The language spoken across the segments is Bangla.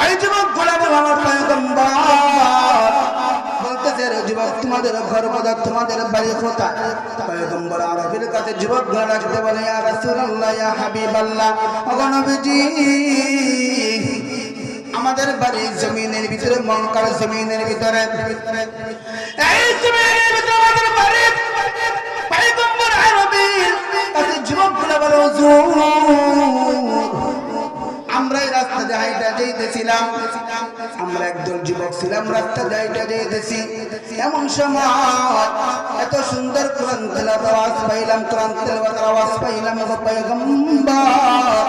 ওই যুবক গোলাম আমার পয়গম্বর বলতেছে, যুবক তোমাদের ঘর কোথায়, তোমাদের বাড়ি কোথায়? পয়গম্বর আরবের কাছে যুবক ডাকতে বলে, ইয়া রাসূলুল্লাহ, ইয়া হাবিবাল্লাহ, ওগো নবীজি, আমাদের বাড়ি জমিনের ভিতরে, মক্কার জমিনের ভিতরে। এই জমিনের ভিতরে আমাদের বাড়ি। পয়গম্বর আরবের কাছে যুবকগুলো বলে, হুজুর, আমরা এই রাস্তা দিয়ে হাইটা যাইতেছিলাম, আমরা একদল যুবক ছিলাম, রাস্তা দিয়ে হাইটা যাইতেছি, এমন সময় এত সুন্দর কোরআন তেলাওয়াতের আওয়াজ পাইলাম, কোরআন তেলাওয়াতের আওয়াজ পাইলাম। ওগো পয়গম্বর,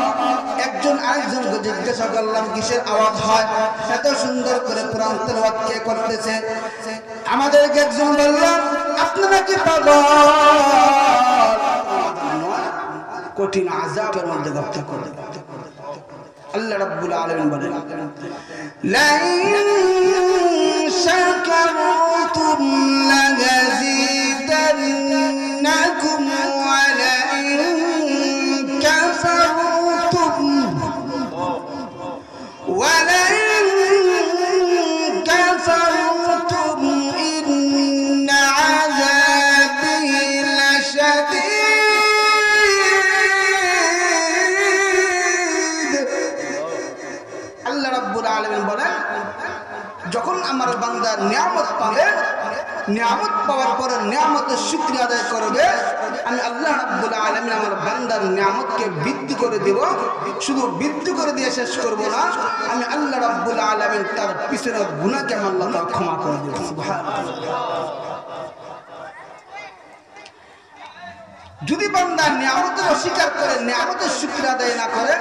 একজন আরেকজনকে জিজ্ঞাসা করলাম কিসের আওয়াজ হয়, এত সুন্দর করে কোরআন তেলাওয়াত কে করতেছে? আমাদেরকে একজন বললাম, আপনারা কি পাগল? কঠিন আযাবের মধ্যে গপ্ত করে। আল্লাহ রাব্বুল আলামিন বলেন, লা ইন শাকারতুম লাযাজিদান্নাকুম ওয়া লা ইন কাফারতুম ওয়া লা ইন কাফারতুম ইন্না আযাবি লাশাদীদ। যখন আমার বান্দা নিয়ামত পাবে, নিয়ামত পাওয়ার পরে নিয়ামতের শুকরিয়া আদায় করবে, আমি আল্লাহ রাব্বুল আলামিন আমার বান্দার নিয়ামতকে বৃদ্ধি করে দেব। শুধু বৃদ্ধি করে দিয়ে শেষ করব না, আমি আল্লাহ রাব্বুল আলামিন তার পিছনের গুনাহকে আমি আল্লাহ তাআলা ক্ষমা করে দেব। সুবহানাল্লাহ। যদি বান্দা নিয়ামতের অস্বীকার করে, নিয়ামতের শুকরিয়া আদায় না করে,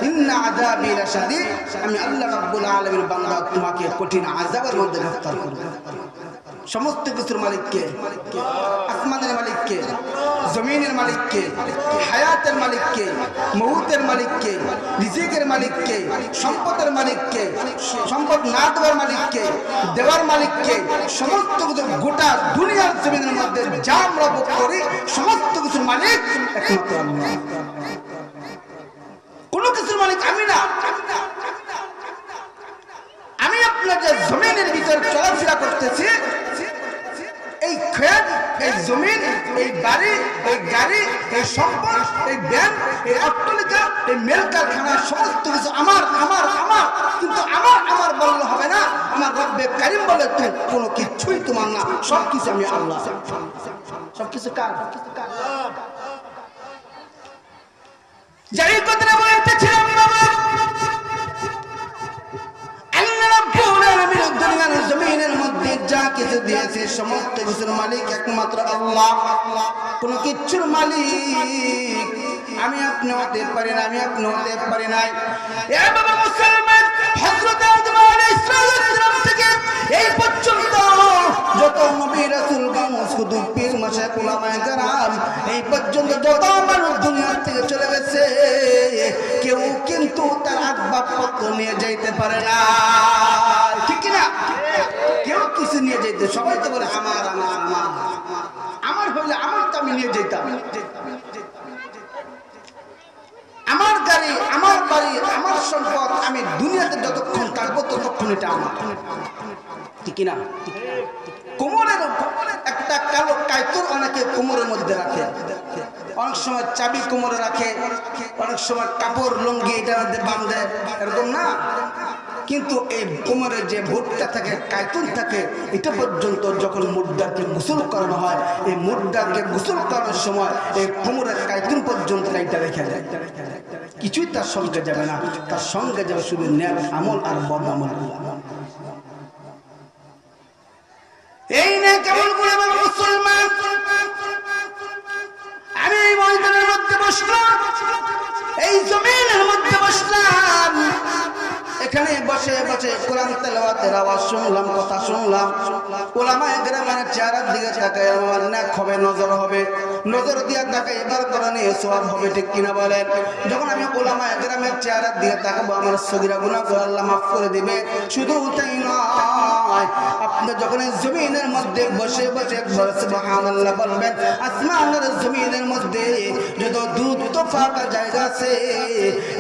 ইন্না আযাবি লাশাদীদ, আমি আল্লাহ রাব্বুল আলামিন বান্দা তোমাকে কঠিন আযাবের মধ্যে গ্রেফতার করব। সমস্ত কিছুর মালিক কে? আসমানের মালিক কে? জমিনের মালিক কে? হায়াতের মালিক কে? মউতের মালিক কে? রিজিকের মালিক কে? সম্পদের মালিক কে? সম্পদ না দেওয়ার মালিক কে? দেওয়ার মালিক কে? সমস্ত কিছু, গোটা দুনিয়ার জমিনের মধ্যে যা আমরা ভোগ করি সমস্ত কিছুর মালিক একমাত্র আল্লাহ। কোন কিছুর মালিক আমি না। আমি আপনার যে জমিনের ভিতর চলাফেরা করতেছি, এই ক্ষেত, এই জমিন, এই বাড়ি, এই গাড়ি, এই সম্পদ, এই ব্যাংক, এই অট্টালিকা, এই মেল কারখানা, সমস্ত কিছু আমার আমার আমার। কিন্তু আমার আমার বললে হবে না, আমার রব্বে কারীম বলে কোনো কিছুই তোমার না, সবকিছু আমি আল্লাহ। সবকিছু কার? যাই কথাটা বলতেছিলাম বাবা, আল্লাহ রাব্বুল আলামিন দুনিয়ার জমিনের মধ্যে যা কিছু দিয়েছে সমস্ত কিছুর মালিক একমাত্র আল্লাহ। কোন কিছুর মালিক আমি আপনি হতে পারি না, আমি আপনি হতে পারি নাই। এ বাবা মুসলমান, হযরত আদম আলাইহিস সালাম থেকে এই পর্যন্ত যত নবী রাসূল শুধু পীর মাশায়েখ উলামায়ে কেরাম, এই পর্যন্ত যত মানুষ দুনিয়া থেকে চলে গেছে, কেউ কিন্তু তার আসবাবপত্র নিয়ে যাইতে পারে না, ঠিক না? কেউ কিছু নিয়ে যাইতে, সবাই তো বলে আমার আমার আমার আমার হইলে আমার তো আমি নিয়ে যেতাম, আমার গাড়ি, আমার বাড়ি, আমার সম্পদ, আমি দুনিয়াতে যতক্ষণ থাকবো ততক্ষণ এটা আমার, ঠিক না? কোমরের একটা কালো কায়তুর অনেকে কোমরের মধ্যে রাখে, অনেক সময় চাবি কোমরে রাখে, অনেক সময় কাপড় লুঙ্গি এটার মধ্যে বাঁধে, এরকম না? কিন্তু এই কোমরে যে ভুট্টা থাকে, কায়তুন থাকে, এটা পর্যন্ত যখন মুর্দাকে গোসল করানো হয়, এই মুর্দাকে গোসল করানোর সময় এই কোমরের কায়তুন পর্যন্ত এটা রেখে যায়। কিছুই তার সঙ্গে যাবে না, তার সঙ্গে যাবে শুধু নেক আমল আর বদ আমল। এই নেক আমলগুলো মুসলমান, আমি এই ময়দানের মধ্যে বসলাম, এই জমিনের মধ্যে বসলাম, এখানে বসে বসে কোরআন তেলাওয়াতের আওয়াজ শুনলাম, কথা শুনলাম, উলামায়ে কেরামের চেহারার দিকে তাকায় আমার নেক হবে, নজর হবে। নজর দিয়ে তাকাই এবার কোরআনে সওয়াব হবে, ঠিক কিনা বলেন? যখন আমি উলামায়ে কেরামের চেহারা দিয়ে তাকাবো আমার সগীরা গুনাহগুলো আল্লাহ মাফ করে দিবে। শুধু তাই নয়, আপনি যখন জমিনের মধ্যে বসে বসে একবার সুবহানাল্লাহ বলবেন, আসমানের জমিনের মধ্যে যত দুধ তো ফাঁকা জায়গা আছে,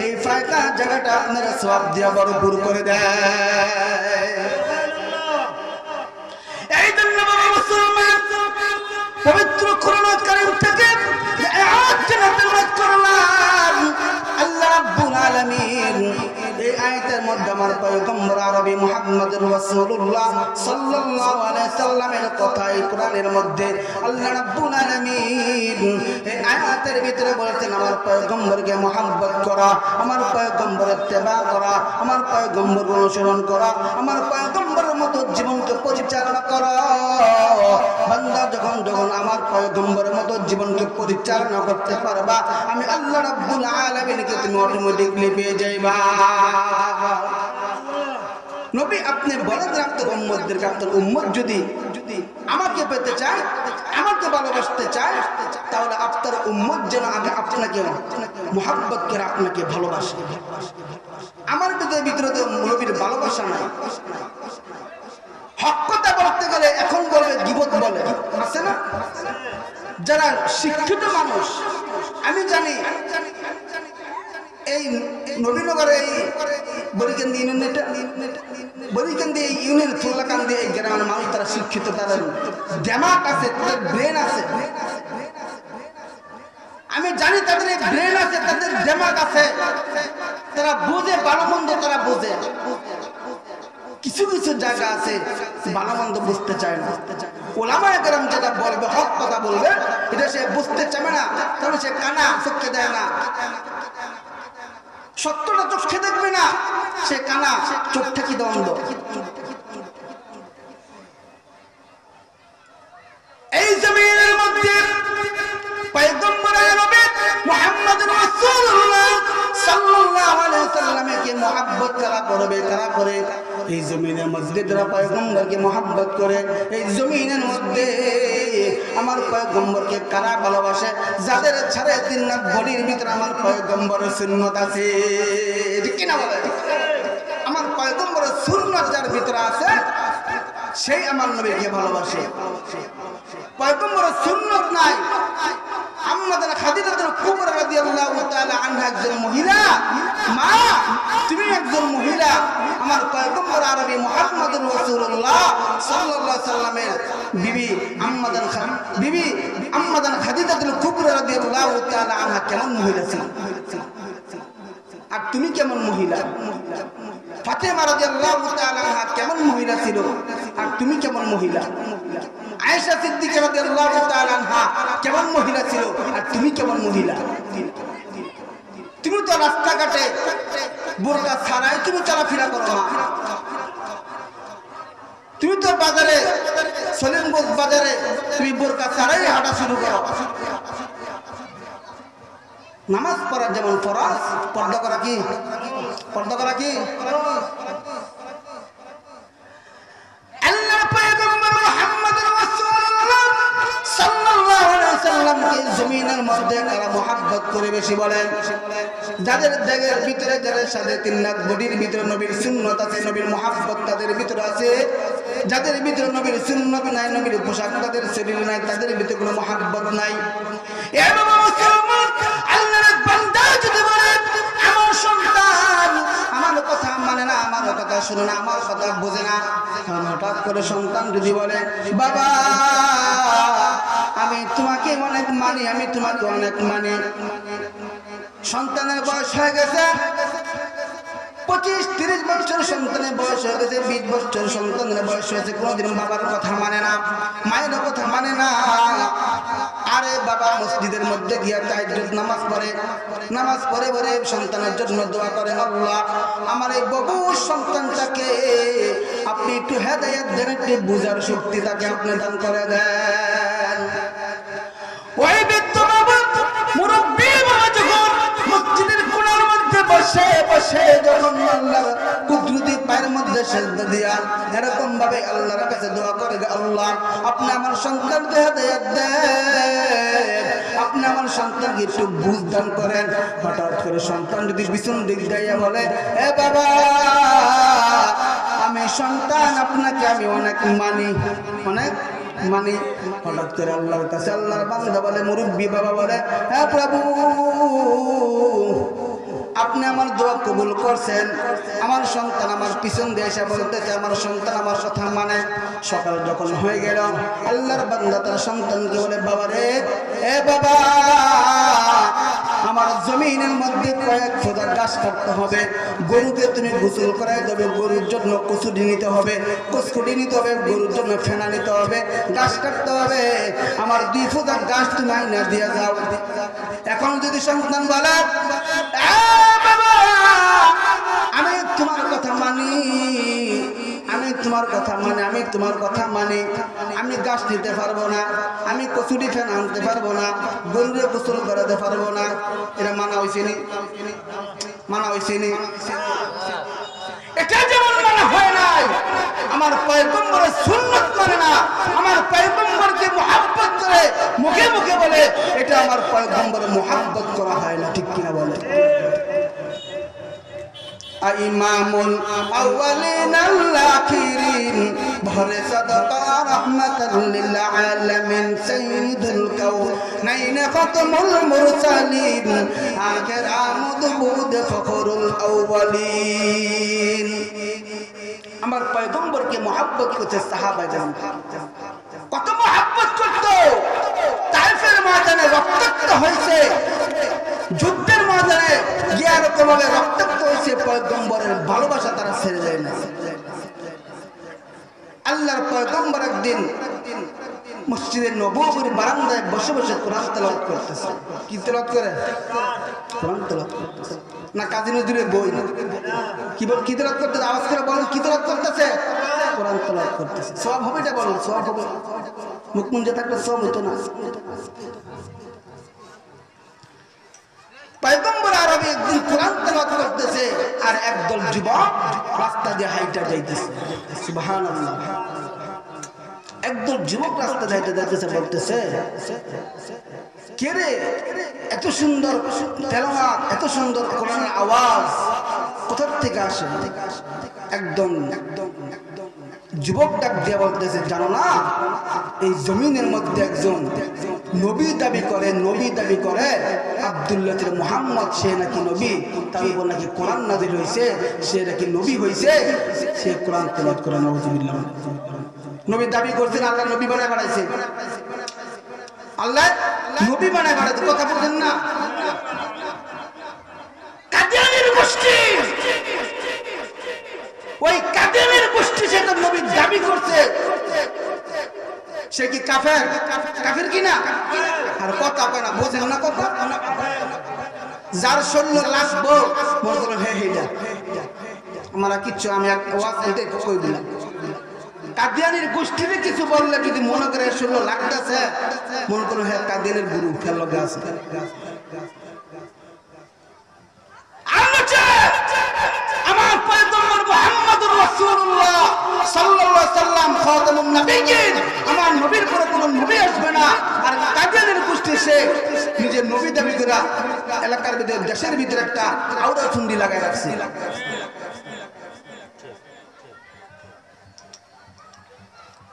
এই ফাঁকা জায়গাটা আপনার সওয়াব দিয়ে ভরপুর করে দেয়। এই জন্য বাবা মুসলমান, পবিত্র কোরআন কারীম থেকে আয়াত তেলাওয়াত করলাম। আল্লাহ রাব্বুল আলামিন এই আয়াতের মধ্যে আমার পয়গম্বর আরবি মুহাম্মদুর রাসূলুল্লাহ সাল্লাল্লাহু আলাইহি সাল্লামের কথা এই কোরআনের মধ্যে আল্লাহ রাব্বুল আলামিন এই আয়াতের ভিতরে বলেছেন, আমার পয়গম্বরকে মহব্বত করা, আমার পয়গম্বরের ইত্তেবা করা, আমার পয়গম্বর অনুসরণ করা, আমার পয়গম্বরের মতো জীবনকে পরিচালনা করা। বান্দা যখন যখন আমার পয়গম্বরের মতো জীবনকে পরিচালনা করতে পারবা, আমি আল্লাহ রাব্বুল আলামিনকে তুমি অটোমেটিকলি পেয়ে যাইবা। নবী আপনি বলেন আপনার উম্মতদেরকে, আপনার উম্মত যদি আমাকে পেতে চায়, আমাকে ভালোবাসতে চায়, তাহলে আপনার উম্মত যেন আগে আপনাকে মুহাব্বত করে আপনাকে ভালোবাসে। আমার ভিতরে তো নবীর ভালোবাসা নাই। হক কথা বলতে গেলে এখন বলবে গীবত বলে, আছে না? যারা শিক্ষিত মানুষ, আমি জানি এই নবীনগরে এই বরিকান্দি ইউনিয়ন থুল্লাকান্দি এই গ্রামের মানুষ তারা শিক্ষিত, তাদের দিমাগ আছে, তাদের ব্রেন আছে। আমি জানি তাদের এই ব্রেন আছে, তাদের দিমাগ আছে, তারা বোঝে ভালো মন্দ, তারা বোঝে। কিছু কিছু জায়গা আছে ভালো মন্দ বুঝতে চায় না। ওলামায়ে কেরাম যেটা বলবে, হক কথা বলবে, এটা সে বুঝতে চায় না, তাহলে সে কানা চোখে দেয় না। সত্যটা চোখে দেখবে না, সে কানা, চোখটা কি দ্বন্দ্ব। এই জমিনের মধ্যে পয়গম্বর নবী মুহাম্মদুর রাসূলুল্লাহ সাল্লাল্লাহু আলাইহি সাল্লামকে মুহাব্বত করা করবে, কারা করে? এই জমিনের মধ্যে যারা পয়গম্বরকে মুহাব্বত করে, এই জমিনের মধ্যে আমার পয়গম্বরকে কারা ভালোবাসে? যাদের 3.5 লাখ বডির ভিতরে আমার পয়গম্বরের সুন্নাত আছে, ঠিক কি না বলে? আমার পয়গম্বরের সুন্নাত যার ভিতরে আছে, সেই আমার নবীকে ভালোবাসে। পয়গম্বরের সুন্নাত নাই, আম্মাদান খাদিজাতুল কুবরা রাদিয়াল্লাহু তাআলা আনহা একজন মহিলা, মা তুমি একজন মহিলা, আমার পয়গম্বর আরবি মুহাম্মদুর রাসূলুল্লাহ সাল্লাল্লাহু আলাইহি সাল্লামের বিবি আম্মাদান খাদিজাতুল কুবরা রাদিয়াল্লাহু তাআলা আনহা কেমন মহিলা ছিল, আর তুমি কেমন মহিলা? ফাতেমা রাদিয়াল্লাহু তাআলা আনহা কেমন মহিলা ছিল, আর তুমি কেমন মহিলা? আয়েশা সিদ্দিকা রাদিয়াল্লাহু তাআলা আনহা কেমন মহিলা ছিল, আর তুমি কেমন মহিলা? তুমি তো রাস্তাঘাটে বোরকা ছাড়াই তুমি চলাফেরা করো না। তুমি তো বাজারে, সলিমগঞ্জ বাজারে তুমি বোরকা ছাড়াই হাঁটা শুরু করো। নামাজ পড়া যেমন ফরজ, পর্দা করা কি? পর্দা করা কি? আল্লাহর পয়গম্বর মুহাম্মদুর রাসূলুল্লাহ সাল্লাল্লাহু আলাইহি সাল্লামকে জমিনের মধ্যে কারা মুহাব্বত করে বেশি বলেন? যাদের জায়গার ভিতরে, যাদের সাথে 3 লাখ বডির ভিতরে নবীর সুন্নাত আছে, নবীর মুহাব্বত তাদের ভিতরে আছে। যাদের ভিতরে নবীর সুন্নাত নাই, নবীর পোশাক তাদের শরীরে নাই, তাদের ভিতরে কোনো মুহাব্বত নাই। এ বাবা মুসলমান, আল্লাহর বান্দা যদি বলে আমার সন্তান আমার কথা মানে না, আমার কথা শুনে না, আমার কথা বোঝে না, হঠাৎ করে সন্তান যদি বলে বাবা আমি তোমাকে অনেক মানি, আমি তোমাকে অনেক মানি, সন্তানের বয়স হয়ে গেছে 25-30 বছর, সন্তানের বয়স হয়ে গেছে 20 বছর, সন্তানের বয়স হয়েছে, কোনোদিন বাবার কথা মানে না, মায়ের কথা মানে না। আরে বাবা মসজিদের মধ্যে গিয়া তাহাজ্জুদ নামাজ পড়ে, নামাজ পড়ে পড়ে সন্তানের জন্য দোয়া করেন, আল্লাহ আমার এই বাবু সন্তানটাকে আপনি একটু হেদায়েত দেন, একটু বুঝার শক্তি তাকে আপনি দান করে দেন। ওই বৃদ্ধ বাবা মুরব্বী বাবা যখন মসজিদের কোণার মধ্যে বসে বসে যখন আল্লাহর কুদরতি পায়ের মধ্যে সেজদা দিয়া এরকম ভাবে আল্লাহর কাছে দোয়া করে, আল্লাহ আপনি আমার সন্তানকে হেদায়েত দেন, আপনি আমার সন্তানকে একটু বুঝ দান করেন। হঠাৎ করে সন্তান যদি পিছন দিক দিয়ে বলে, এ বাবা আমি সন্তান, আপনাকে আমি অনেক মানি, অনেক মানি। হঠাৎ করে আল্লাহর কাছে আল্লাহর বান্দা বলে, মুরব্বী বাবা বলে, হ্যাঁ প্রভু আপনি আমার দোয়া কবুল করছেন, আমার সন্তান আমার পিছন দিয়ে এসে বলতেছে আমার সন্তান আমার কথা মানে। সকাল যখন হয়ে গেল আল্লাহর বান্দা তার সন্তানকে বলে, বাবা রে, এ বাবা আমার জমিনের মধ্যে কয়েক ফোঁটা ঘাস কাটতে হবে, গরুকে তুমি গোসল করাই দেবে, গরুর জন্য কচুরি নিতে হবে, কচকুটি নিতে হবে, গরুর জন্য ফেনা নিতে হবে, ঘাস কাটতে হবে, আমার 2 ফোঁটা ঘাস তুমি আইনা দিয়ে যাও। এখন যদি সন্তান বলে, আমি তোমার কথা মানি, আমি তোমার কথা মানে, আমি তোমার কথা মানে, আমি গাছ নিতে পারবো না, আমি কচুরি ফ্যান আনতে পারবো না, গরুরে গোসল করাতে পারবো না, এটা মানা হয়েছে নি? মানা হয়েছে নি? এটা যেমন মানা হয় নাই, আমার পয়গম্বরের সুন্নাত মানে না, আমার পয়গম্বরকে মুহাব্বত করে মুখে মুখে বলে, এটা আমার পয়গম্বরের মুহাব্বত করা হয় না, ঠিক কিনা বলে? ইমামুল আউয়ালিন আল আখিরিন ভরে সাদাকা রাহমাতাল লিল আলামিন সাইয়্যিদুল কাউনাইন খাতামুল মুরসালিন আখির আমদ বুদ ফখরুল আউয়ালিন। আমার পয়গম্বরকে মুহাব্বত করতে সাহাবাগণ কত মুহাব্বত করত, তায়েফের ময়দানে রক্তাক্ত হয়েছে, যুদ্ধের ময়দানে গিয়ে এরকমভাবে রক্তাক্ত হয়েছে, পয়গম্বরের ভালোবাসা তারা ছেড়ে যায় না। আল্লাহর পয়গম্বর একদিন মসজিদে নববীর বারান্দায় বসে বসে কোরআন তেলাওয়াত করতেছে। কি তেলাওয়াত করে? কোরআন তেলাওয়াত করতেছে না কাজী নজরুলের বই? কি তেলাওয়াত করতেছে? আওয়াজ করে বলেন, কি তেলাওয়াত করতেছে? কোরআন তেলাওয়াত করতেছে। সওয়াব হবে, এটা বলেন, সওয়াব হবে? মুখ মুঞ্জে থাকলে সওয়াব হতো না। পয়গম্বর আরবি একদিন কোরআন তেলাওয়াত করতেছে, আর একদল যুবক রাস্তা দিয়ে হাইটা যাইতেছে। সুবহানাল্লাহ। একদল যুবক রাস্তা দিয়ে যাইতেছে, বলতেছে, কে রে এত সুন্দর তেলাওয়াত, এত সুন্দর কোরআনের আওয়াজ কোথা থেকে আসে? একদম যুবক ডাক দিয়ে বলতেছে, জানো না এই জমিনের মধ্যে একজন নবী দাবি করে, নবী দাবি করে আব্দুল্লাহ মুহাম্মদ, সে নাকি নবী, তার উপর নাকি কোরআন নাযিল হয়েছে, সে নাকি নবী হয়েছে, সে কোরআন তেলাওয়াত করে। নাউযুবিল্লাহ। নবী দাবি করছেন, আল্লাহ নবী বানায় বাড়াইছে, আল্লাহ নবী বানায় বাড়াইছে। কথা বলেন না? কাদিয়ানীর গোষ্ঠী, ওই কাদিয়ানীর গোষ্ঠী সে তো নবী দাবি করছে, সে কি কাফের? কাফের কি না? আর কথা কয় না, বোঝেন না কথা? যার 16 লাখ বউ মনে করেন, হে হেডা আমরা কিচ্ছু, আমি ওয়াজ দিতে কই দিলাম। কাদিয়ানীর গোষ্ঠীতে কিছু বললে যদি মনে করে 16 লাখ আছে, মনে করো হ্যাঁ কাদিয়ানীর গুরু ফেল লগে আছে। আমার পয়গম্বর মুহাম্মদুর রাসূলুল্লাহ সাল্লাল্লাহু আলাইহি সাল্লাম খাতামুন নবিয়্যিন, আমার নবীর পরে কোনো নবী আসবে না। আর কাদিয়ানীর গোষ্ঠী সে নিজের নবী দাবি করে এলাকার ভিতরে, দেশের ভিতরে একটা আউড়া চুন্ডি লাগায় রাখছে।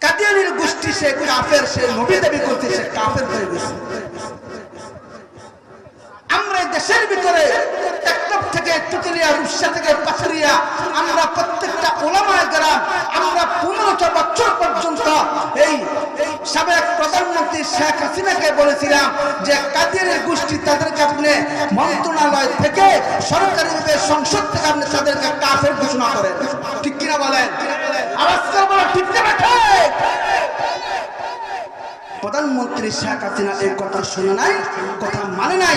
কাদিয়ানীর গোষ্ঠী সে কাফের, সে নবী দাবি করতে, সে কাফের হয়ে গেছে। আমরা দেশের ভিতরে টেকনাফ থেকে তুতুলিয়া, রূপসা থেকে পাথরিয়া, আমরা প্রত্যেকটা উলামায়ে কেরাম, আমরা 15টা বছর পর্যন্ত এই সাবেক প্রধানমন্ত্রী শেখ হাসিনাকে বলেছিলাম যে কাদিয়ানীর গোষ্ঠী তাদেরকে আপনি মন্ত্রণালয় থেকে, সরকারিভাবে সংসদ থেকে আপনি তাদেরকে কাফের ঘোষণা করেন। ঠিক কিনা বলেন? আওয়াজ করে বলো, ঠিক না? প্রধানমন্ত্রী শেখ হাসিনা এই কথা শুনে নাই, কথা মানে নাই,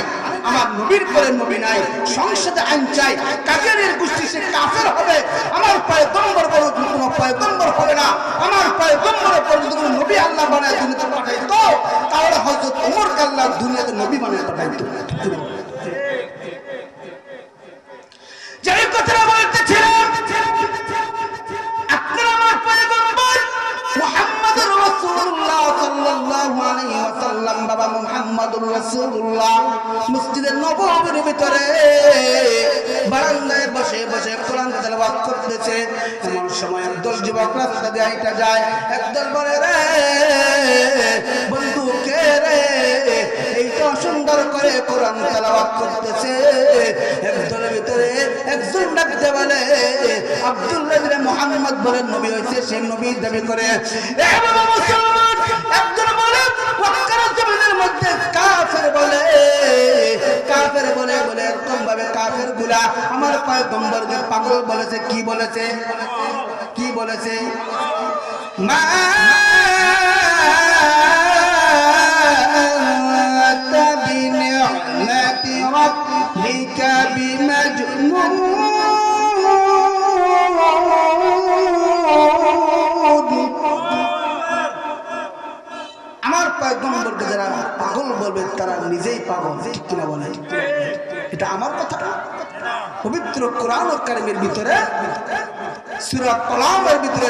আমার নবীর পরে নবী নাই, সংসদে আইন চাই, কাদিয়ানীর গোষ্ঠী সে কাফের হবে, আমার পয়গম্বর বড় কোনো পয়গম্বর হবে না। আমার পয়গম্বরের পরে যদি কোনো নবী আল্লাহ বানায় দুনিয়াতে পাঠাইতো, তাহলে হযরত ওমরকে আল্লাহ দুনিয়াতে নবী বানায় পাঠাইতো। যে কথাটা বলতেছিলাম, মুহাম্মাদুর রাসূলুল্লাহ মসজিদের নববীর ভিতরে বারান্দায় বসে বসে কোরআন তেলাওয়াত করতেছে। এমন সময় একদল যুবক রাস্তা দিয়ে হাঁটা যায়। একদল বলে, রে বন্ধু কে রে, এইটা সুন্দর করে কোরআন তেলাওয়াত করতেছে। একদলের ভিতরে একজন ডাকতে বলে, আব্দুল্লাহ ইবনে মুহাম্মদ বলেন নবী হইছে, সে নবী দাবি করে। মুসলমান একজন বলে মক্কার জমিনের মধ্যে কাফের বলে, কাফের বলে বলে এরকম ভাবে কাফের গুলা আমার পয়গম্বরকে পাগল বলেছে। কি বলেছে? কি বলেছে? মা বিনি'মাতি রাব্বিকা বিমাজনুন। আমার পয়গম্বরকে যারা পাগল বলবে তারা নিজেই পাগল, ঠিক কিনা বলে? এটা আমার কথা না, পবিত্র কোরআন কারীমের ভিতরে সূরা কলামের ভিতরে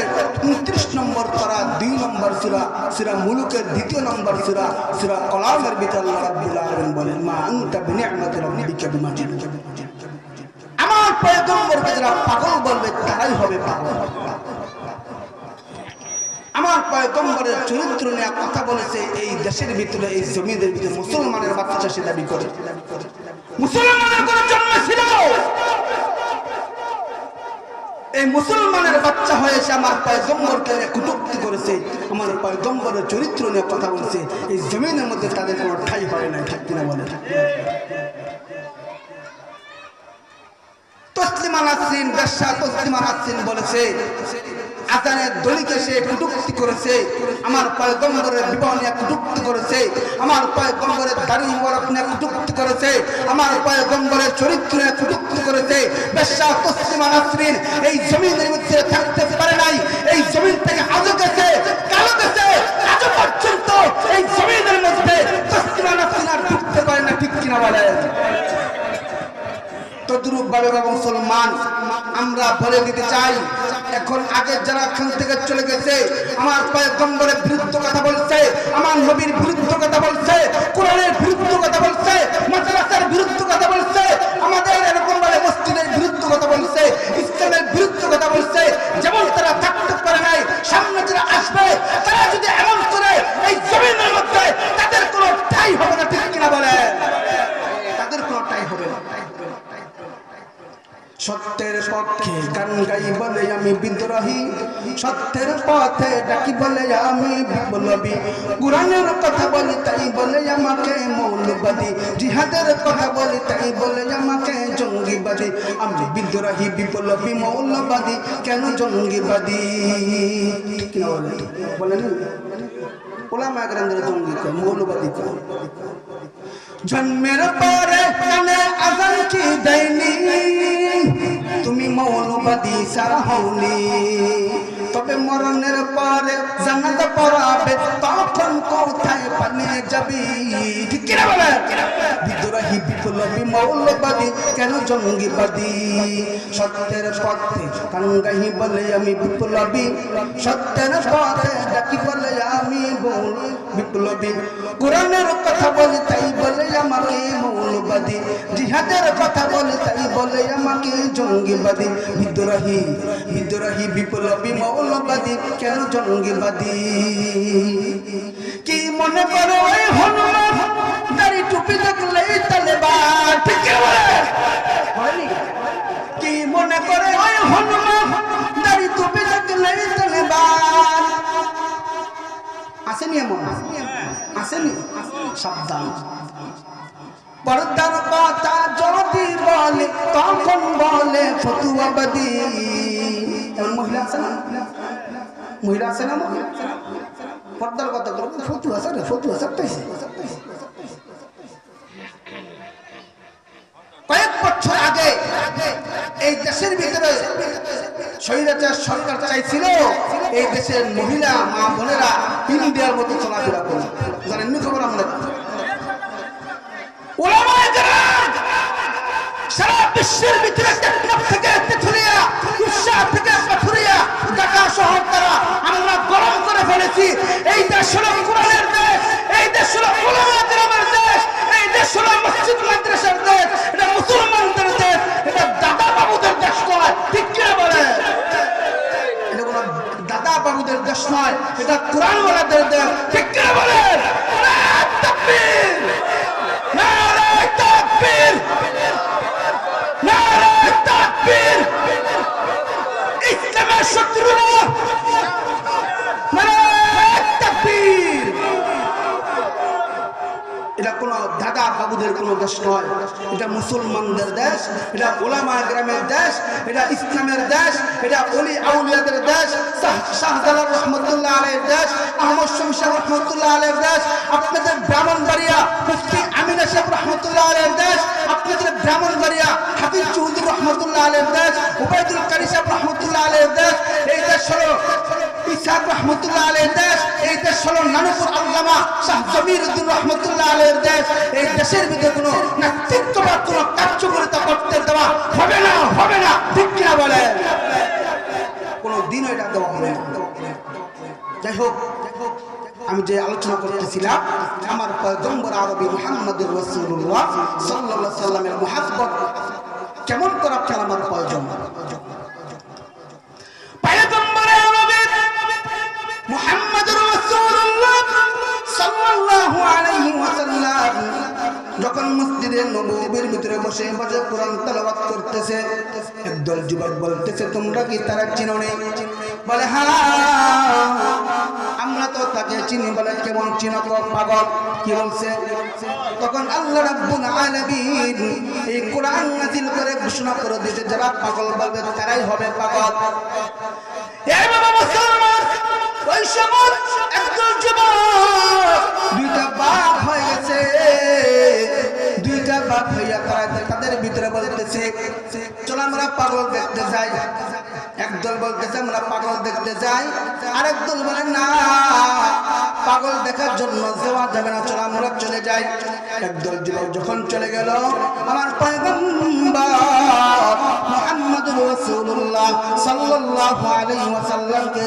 29 নম্বর পারা 2 নম্বর সূরা, সূরা মুলুকের 2 নম্বর সূরা, সূরা কলামের ভিতরে আল্লাহ রাব্বুল আলামিন বলেন, মা আনতা বিনি'মাতি রাব্বিকা বিমাজনুন। আমার পয়গম্বরকে যারা পাগল বলবে তারাই হবে পাগল। আমার পয়গম্বরের চরিত্র নিয়ে কথা বলেছে এই দেশের ভিতরে, এই জমিনের ভিতরে মুসলমানের বাচ্চা সে দাবি করে। মুসলমানের কোন জন্ম ছিল? এই মুসলমানের বাচ্চা হয়েছে আমার পয়গম্বরকে কটূক্তি করেছে, আমার পয়গম্বরের চরিত্র নিয়ে কথা বলেছে। এই জমিনের মধ্যে তাদের কোনো ঠাঁই হয় না, ঠিক কিনা বলে? তসলিমা নাসরিন, বেশ্যা তসলিমা নাসরিন বলেছে আজানের দলিকে সে কটূক্তি করেছে, আমার পয়গম্বরের বিবাহ নিয়ে কটূক্তি করেছে, আমার পয়গম্বরের দাড়ি মোবারক নিয়ে কটূক্তি করেছে, আমার পয়গম্বরের চরিত্র নিয়ে কটূক্তি করেছে। বেশ্যা তসলিমা নাসরিন এই জমিনের মধ্যে থাকতে পারে নাই, এই জমিন থেকে আজও গেছে, কালো গেছে, আজও পর্যন্ত এই জমিনের মধ্যে তসলিমা নাসরিন আর ঢুকতে পারে না, ঠিক কিনা বলে? তদ্রুপ ভাবে মুসলমান আমরা বলে দিতে চাই, এখন আগে যারা এখান থেকে চলে গেছে আমার পয়গম্বরের বিরুদ্ধে কথা বলছে, আমার নবীর বিরুদ্ধে কথা বলছে, কোরআনের বিরুদ্ধে কথা বলছে, মাদ্রাসার বিরুদ্ধে কথা বলছে, আমাদের এরকম ভাবে মসজিদের বিরুদ্ধে কথা বলছে, ইসলামের বিরুদ্ধে কথা বলছে, যেমন তারা থাকতে পারে নাই, সামনে যারা আসবে তারা যদি এমন করে এই জমিনের মধ্যে তাদের কোনো ঠাঁই হবে না, ঠিক কিনা বলে? তাদের কোনো ঠাঁই হবে না। সত্যের পক্ষে গান গাই বলে আমি বিদ্রোহী, সত্যের পথে ডাকি বলে আমি বিপ্লবী, কোরআনের কথা বলি তাই বলে আমাকে মৌলবাদী, জিহাদের কথা বলি তাই বলে আমাকে জঙ্গিবাদী। আমি বিদ্রোহী, বিপ্লবী, মৌলবাদী, কেন জঙ্গিবাদী? কি বলে? বলেন ওলামা কেরামদের জঙ্গি কয়, মৌলবাদী কয়। জন্মের পরে কানে আযান কি দেয়নি, তুমি মৌলবাদী সারা হওনি, তবে মরণের পরে জানাজা পড়াবে তখন কোথায় পালিয়ে যাবি? ঠিক কিনা বলে? বিদ্রোহী, বিপ্লবী, মৌলবাদী, কেন জঙ্গিবাদী? সত্যের পথে গান গাই বলে আমি বিপ্লবী, সত্যের পথে ডাকি বলে আমি বিপ্লবী, কোরআনের কথা বলি তাই বলে আমাকে মৌলবাদী, জিহাদের কথা বলে তাই বলে আমাকে জঙ্গিবাদী। বিদ্রোহী, বিদ্রোহী, বিপ্লবী, মৌলবাদী, কেন জঙ্গিবাদী? কি মনে করে ওই হনুমান দাড়ি টুপি দেখলেই তালেবান? ঠিক কি বলে? কি মনে করে ওই হনুমান দাড়ি টুপি দেখলেই তালেবান? আসেনি এমন? আসেনি? সাবধান। পর্দার কথা যদি বলে তখন বলে ফতুয়াবাদী। এমন মহিলা আছে না? মহিলা আছে না? পর্দার কথা বলবে ফতুয়া আছে রে, ফতুয়া চাপতেছে। কয়েক বছর আগে এই দেশের ভিতরে স্বৈরাচার সরকার চাইছিল এই দেশের মহিলা মা বোনেরা ইন্ডিয়ার মতো চলাফেরা করে। জানেননি খবর? আমরা সারা বিশ্বের ভিতরে থেকে তেঁতুলিয়া, উড়িষ্যা থেকে পাথুরিয়া, ঢাকা শহর দ্বারা আমরা গরম করে ফেলেছি। এই দেশ হলো কোরআনের দেশ, এই দেশ হলো উলামায়ে কেরামের দেশ, হয়, ঠিক কি বলে? এটা কোনো দাদা বাবুদের দেশ নয়, এটা কোরআন ওয়ালাদের দেশ, ঠিক কি বলে? নারে তাকবীর, নারে তাকবীর, নারে তাকবীর। ইসলামের শত্রুরা নারে তাকবীর। এটা কোনো দাদা বাবুদের কোনো দেশ নয়, এটা মুসলমানদের দেশ, এটা ওলামা গ্রামের দেশ, এটা ইসলামের দেশ, এটা ওলি আউলিয়াদের দেশ, শাহজালাল রহমতুল্লাহ আলাইহির দেশ, আহমদ শমশাহ রহমতুল্লাহ আলাইহির দেশ, আপনাদের ব্রাহ্মণবাড়িয়া মুফতি আমিনা সাহেব রহমতুল্লাহ আলাইহির দেশ, আপনাদের ব্রাহ্মণবাড়িয়া হাফিজ চৌধুরী রহমতুল্লাহ আলাইহির দেশ, উবাইদুল কারি সাহেব রহমতুল্লাহ আলাইহির দেশ, এই দেশ হলো ইসহাক রহমতুল্লাহ আলাইহির দেশ, এই দেশ হলো নানুপুর আল্লামা শাহ জমিরউদ্দিন রহমতুল্লাহ আলাইহির দেশ। এই দেশের ভিতরে কোনো নাস্তিকবাদ, কোনো কার্যকারিতা করতে দেওয়া হবে না, হবে না, ঠিক কিনা বলে? কোনো দিন এটা দেওয়া হবে না। যাই হোক, আমি যে আলোচনা করতেছিলাম আমার পয়গম্বর আরবি মুহাম্মদুর রাসূলুল্লাহ সাল্লাল্লাহু আলাইহি ওয়াসাল্লামের মুহাব্বত কেমন করে আপনার আমার প্রয়োজন। পয়গম্বর আরবি মুহাম্মদুর রাসূলুল্লাহ সাল্লাল্লাহু আলাইহি ওয়াসাল্লাম যখন মসজিদে নববীর ভিতরে বসে বসে কোরআন তেলাওয়াত করতেছে, একদল যুবক বলতেছে, তোমরা কি তারা চিনো নি? বলে হ্যাঁ আমরা তো তাকে চিনি। বলে কেমন চিনো গো পাগল? কি বলছে? তখন আল্লাহ রাব্বুল আলামিন এই কোরআন নাযিল করে ঘোষণা করে দিয়েছে, যারা পাগল বলবে তারাই হবে পাগল। এই বাবা মুসলমান, ওই সময় একদল যুবক দুইটা বাপ হয়ে গেছে, দুইটা বাপ হইয়া তাদের ভিতরে বলতেছে, চলো আমরা পাগল দেখতে যাই। একদল বলতেছে আমরা পাগল দেখতে যাই, আরেক দল বলে না, পাগল দেখার জন্য যাওয়া যাবে না, চলো আমরা চলে যাই। একদল যুবক যখন চলে গেল, আমার পয়গম্বর মুহাম্মদুর রাসূলুল্লাহ সাল্লাল্লাহু আলাইহি ওয়াসাল্লামকে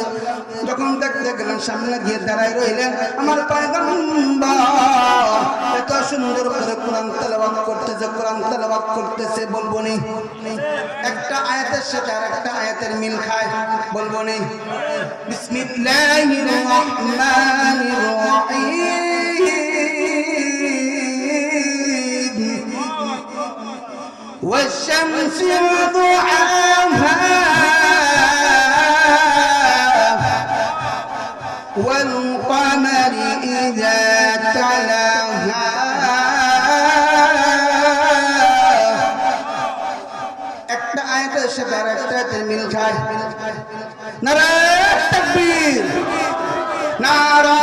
যখন দেখতে গেলেন, সামনে গিয়ে দাঁড়ায় রইলেন। আমার পয়গম্বর এত সুন্দর করে কোরআন তেলাওয়াত করতেছে, কোরআন তেলাওয়াত করতেছে, বলবো নি একটা আয়াতের সাথে আরেকটা আয়াতের মিল খায়, বলবো নি বিসমিল্লাহির রহমানির রহিম والشمس وضحاها والقمر إذا تلاها একটা আয়াতের সাথে আরেকটা আয়াতের মিল খায়। নারে তাকবীর, নারে